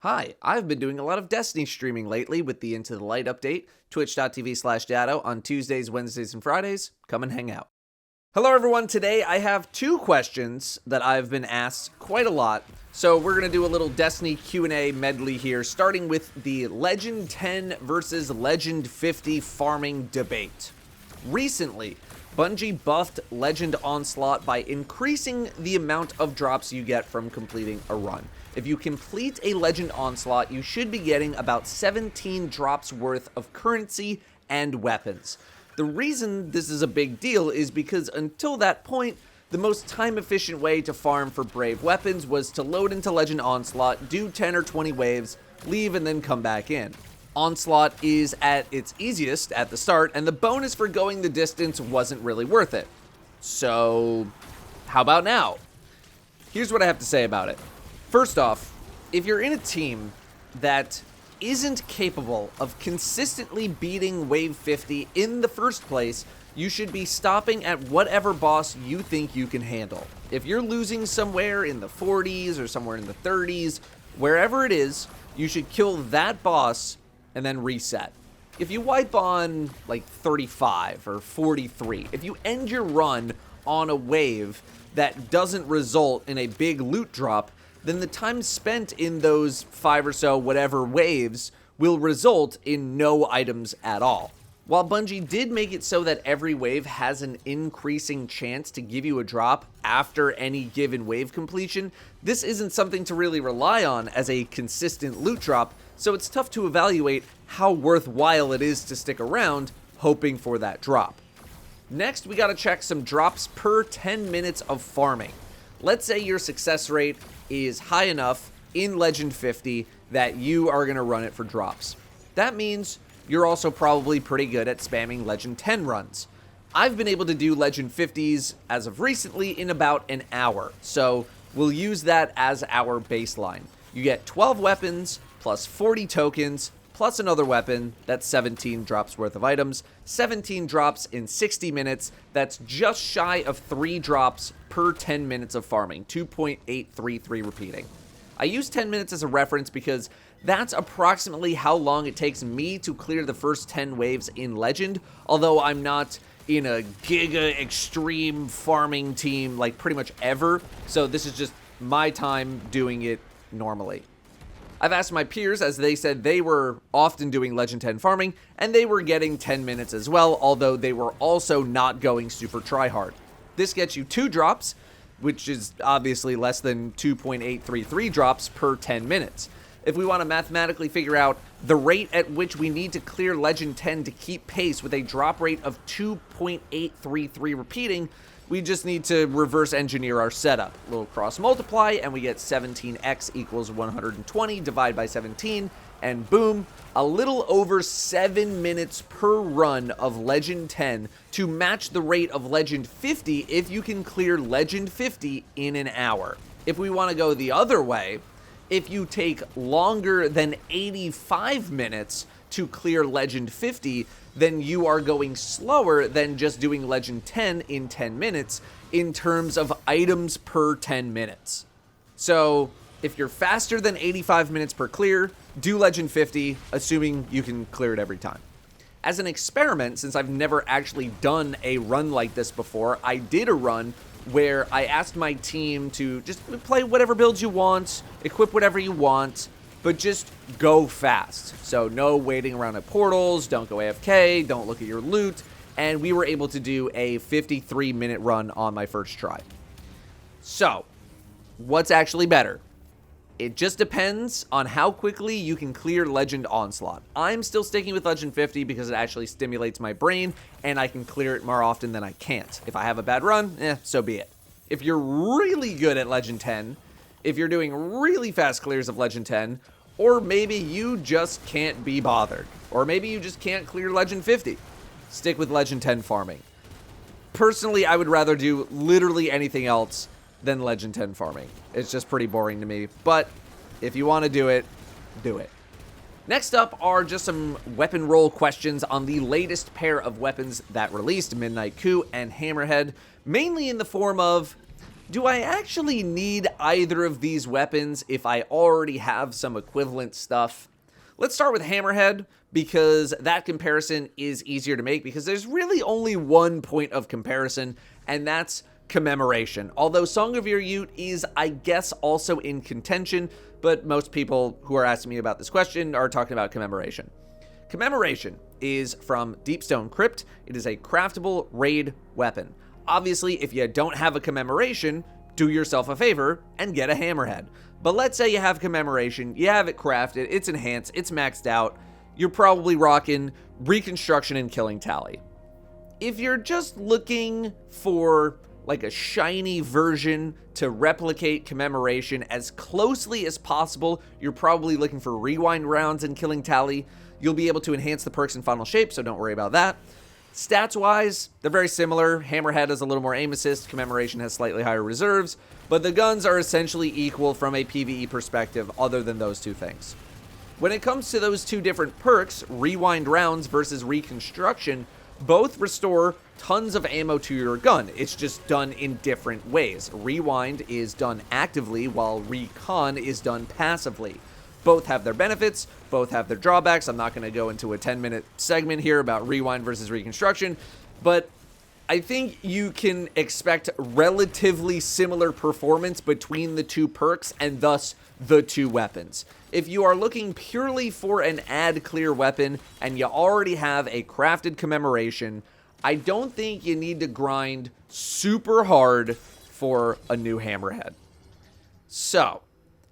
Hi, I've been doing a lot of Destiny streaming lately with the Into the Light update, twitch.tv/Datto on Tuesdays, Wednesdays, and Fridays. Come and hang out. Hello everyone, today I have two questions that I've been asked quite a lot. So we're going to do a little Destiny Q&A medley here, starting with the Legend 10 versus Legend 50 farming debate. Recently, Bungie buffed Legend Onslaught by increasing the amount of drops you get from completing a run. If you complete a Legend Onslaught, you should be getting about 17 drops worth of currency and weapons. The reason this is a big deal is because until that point, the most time-efficient way to farm for Brave weapons was to load into Legend Onslaught, do 10 or 20 waves, leave, and then come back in. Onslaught is at its easiest at the start, and the bonus for going the distance wasn't really worth it. So, how about now? Here's what I have to say about it. First off, if you're in a team that isn't capable of consistently beating Wave 50 in the first place, you should be stopping at whatever boss you think you can handle. If you're losing somewhere in the 40s or somewhere in the 30s, wherever it is, you should kill that boss and then reset. If you wipe on like 35 or 43, if you end your run on a wave that doesn't result in a big loot drop, then the time spent in those 5 or so whatever waves will result in no items at all. While Bungie did make it so that every wave has an increasing chance to give you a drop after any given wave completion, this isn't something to really rely on as a consistent loot drop, so it's tough to evaluate how worthwhile it is to stick around hoping for that drop. Next, we gotta check some drops per 10 minutes of farming. Let's say your success rate is high enough in Legend 50 that you are gonna run it for drops. That means you're also probably pretty good at spamming Legend 10 runs. I've been able to do Legend 50s as of recently in about an hour, so we'll use that as our baseline. You get 12 weapons plus 40 tokens plus another weapon, that's 17 drops worth of items, 17 drops in 60 minutes, that's just shy of 3 drops per 10 minutes of farming, 2.833 repeating. I use 10 minutes as a reference because that's approximately how long it takes me to clear the first 10 waves in Legend, although I'm not in a giga extreme farming team like pretty much ever, so this is just my time doing it normally. I've asked my peers, as they said they were often doing Legend 10 farming, and they were getting 10 minutes as well, although they were also not going super tryhard. This gets you 2 drops, which is obviously less than 2.833 drops per 10 minutes. If we want to mathematically figure out the rate at which we need to clear Legend 10 to keep pace with a drop rate of 2.833 repeating, we just need to reverse engineer our setup. A little cross multiply, and we get 17x equals 120, divide by 17, and boom, a little over 7 minutes per run of Legend 10 to match the rate of Legend 50 if you can clear Legend 50 in an hour. If we want to go the other way, if you take longer than 85 minutes to clear Legend 50, then you are going slower than just doing Legend 10 in 10 minutes in terms of items per 10 minutes. So if you're faster than 85 minutes per clear, do Legend 50, assuming you can clear it every time. As an experiment, since I've never actually done a run like this before, I did a run where I asked my team to just play whatever builds you want, equip whatever you want, but just go fast. So no waiting around at portals, don't go AFK, don't look at your loot, and we were able to do a 53-minute run on my first try. So, what's actually better? It just depends on how quickly you can clear Legend Onslaught. I'm still sticking with Legend 50 because it actually stimulates my brain, and I can clear it more often than I can't. If I have a bad run, so be it. If you're really good at Legend 10, if you're doing really fast clears of Legend 10, or maybe you just can't be bothered, or maybe you just can't clear Legend 50, stick with Legend 10 farming. Personally, I would rather do literally anything else than Legend 10 farming. It's just pretty boring to me, but if you want to do it, do it. Next up are just some weapon roll questions on the latest pair of weapons that released, Midnight Coup and Hammerhead, mainly in the form of, do I actually need either of these weapons if I already have some equivalent stuff? Let's start with Hammerhead, because that comparison is easier to make because there's really only one point of comparison, and that's Commemoration. Although Song of Your Ute is, I guess, also in contention, but most people who are asking me about this question are talking about Commemoration. Commemoration is from Deepstone Crypt. It is a craftable raid weapon. Obviously, if you don't have a Commemoration, do yourself a favor and get a Hammerhead. But let's say you have Commemoration, you have it crafted, it's enhanced, it's maxed out, you're probably rocking Reconstruction and Killing Tally. If you're just looking for like a shiny version to replicate Commemoration as closely as possible, you're probably looking for Rewind rounds and Killing Tally. You'll be able to enhance the perks in Final Shape, so don't worry about that. Stats-wise, they're very similar. Hammerhead has a little more aim assist, Commemoration has slightly higher reserves, but the guns are essentially equal from a PvE perspective other than those two things. When it comes to those two different perks, Rewind rounds versus Reconstruction, both restore tons of ammo to your gun. It's just done in different ways. Rewind is done actively, while Recon is done passively. Both have their benefits, both have their drawbacks. I'm not going to go into a 10-minute segment here about Rewind versus Reconstruction, but I think you can expect relatively similar performance between the two perks and thus the two weapons. If you are looking purely for an ad clear weapon and you already have a crafted Commemoration, I don't think you need to grind super hard for a new Hammerhead. So,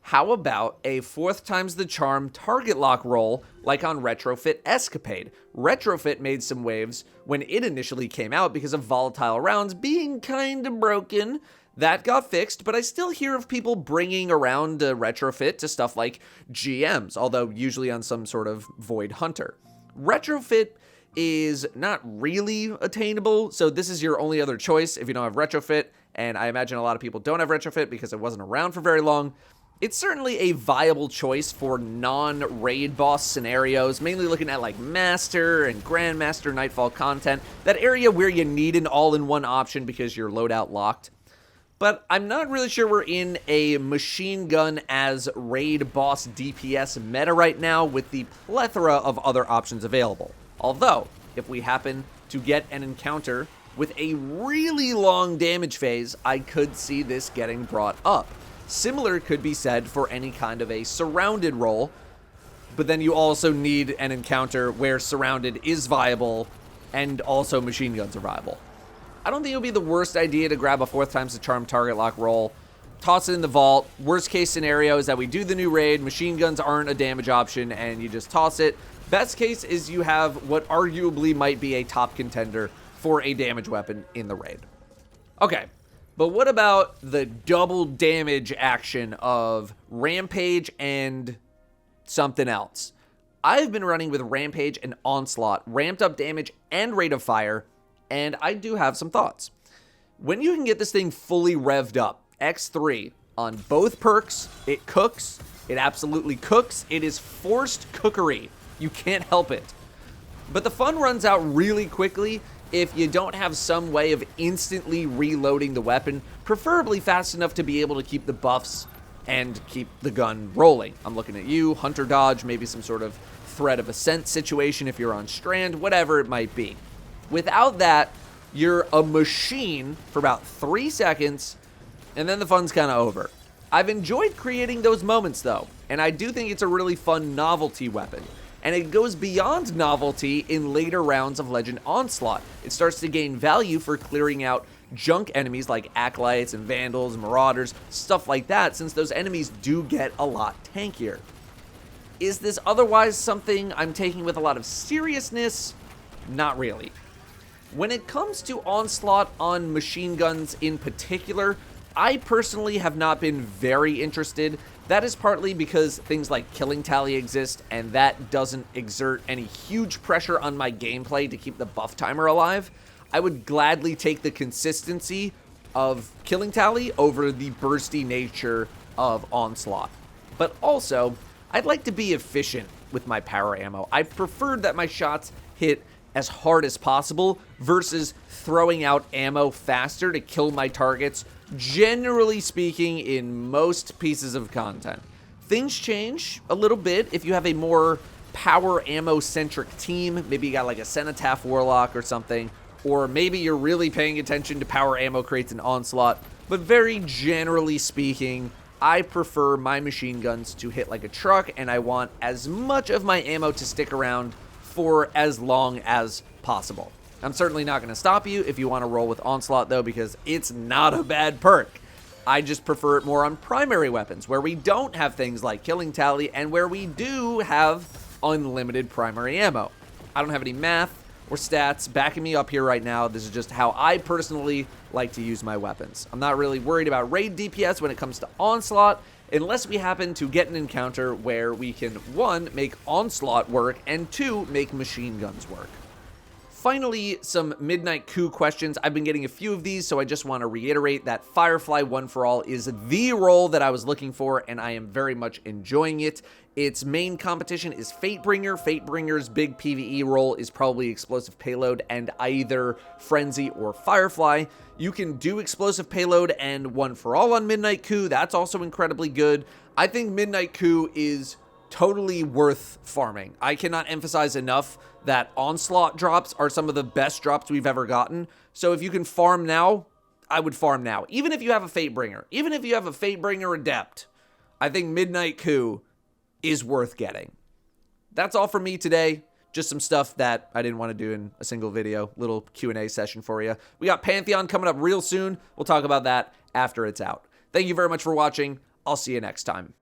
how about a 4th times the charm target lock roll like on Retrofit Escapade? Retrofit made some waves when it initially came out because of volatile rounds being kinda broken. That got fixed, but I still hear of people bringing around Retrofit to stuff like GMs, although usually on some sort of Void Hunter. Retrofit is not really attainable, so this is your only other choice if you don't have Retrofit, and I imagine a lot of people don't have Retrofit because it wasn't around for very long. It's certainly a viable choice for non-raid boss scenarios, mainly looking at like Master and Grandmaster Nightfall content, that area where you need an all-in-one option because you're loadout locked. But I'm not really sure we're in a machine gun as raid boss DPS meta right now with the plethora of other options available. Although, if we happen to get an encounter with a really long damage phase, I could see this getting brought up. Similar could be said for any kind of a surrounded role, but then you also need an encounter where surrounded is viable and also machine guns are viable. I don't think it would be the worst idea to grab a 4th times the charm target lock roll, toss it in the vault. Worst case scenario is that we do the new raid, machine guns aren't a damage option, and you just toss it. Best case is you have what arguably might be a top contender for a damage weapon in the raid. Okay, but what about the double damage action of Rampage and something else? I've been running with Rampage and Onslaught, ramped up damage and rate of fire, and I do have some thoughts. When you can get this thing fully revved up, X3, on both perks, it cooks. It absolutely cooks. It is forced cookery. You can't help it. But the fun runs out really quickly if you don't have some way of instantly reloading the weapon, preferably fast enough to be able to keep the buffs and keep the gun rolling. I'm looking at you, Hunter Dodge, maybe some sort of threat of ascent situation if you're on Strand, whatever it might be. Without that, you're a machine for about 3 seconds, and then the fun's kind of over. I've enjoyed creating those moments, though, and I do think it's a really fun novelty weapon. And it goes beyond novelty in later rounds of Legend Onslaught. It starts to gain value for clearing out junk enemies like Acolytes and Vandals, Marauders, stuff like that, since those enemies do get a lot tankier. Is this otherwise something I'm taking with a lot of seriousness? Not really. When it comes to Onslaught on machine guns in particular, I personally have not been very interested. That is partly because things like Killing Tally exist, and that doesn't exert any huge pressure on my gameplay to keep the buff timer alive. I would gladly take the consistency of Killing Tally over the bursty nature of Onslaught. But also, I'd like to be efficient with my power ammo. I preferred that my shots hit as hard as possible versus throwing out ammo faster to kill my targets, generally speaking, in most pieces of content. Things change a little bit if you have a more power ammo-centric team. Maybe you got like a Cenotaph Warlock or something, or maybe you're really paying attention to power ammo crates in Onslaught. But very generally speaking, I prefer my machine guns to hit like a truck, and I want as much of my ammo to stick around for as long as possible. I'm certainly not going to stop you if you want to roll with Onslaught, though, because it's not a bad perk. I just prefer it more on primary weapons, where we don't have things like Killing Tally, and where we do have unlimited primary ammo. I don't have any math or stats backing me up here right now. This is just how I personally like to use my weapons. I'm not really worried about raid DPS when it comes to Onslaught, unless we happen to get an encounter where we can, 1, make Onslaught work, and 2, make machine guns work. Finally, some Midnight Coup questions. I've been getting a few of these, so I just want to reiterate that Firefly One for All is the role that I was looking for, and I am very much enjoying it. Its main competition is Fatebringer. Fatebringer's big PvE role is probably Explosive Payload and either Frenzy or Firefly. You can do Explosive Payload and One for All on Midnight Coup. That's also incredibly good. I think Midnight Coup is totally worth farming. I cannot emphasize enough that Onslaught drops are some of the best drops we've ever gotten. So if you can farm now, I would farm now. Even if you have a Fatebringer. Even if you have a Fatebringer Adept, I think Midnight Coup is worth getting. That's all from me today. Just some stuff that I didn't want to do in a single video. Little Q&A session for you. We got Pantheon coming up real soon. We'll talk about that after it's out. Thank you very much for watching. I'll see you next time.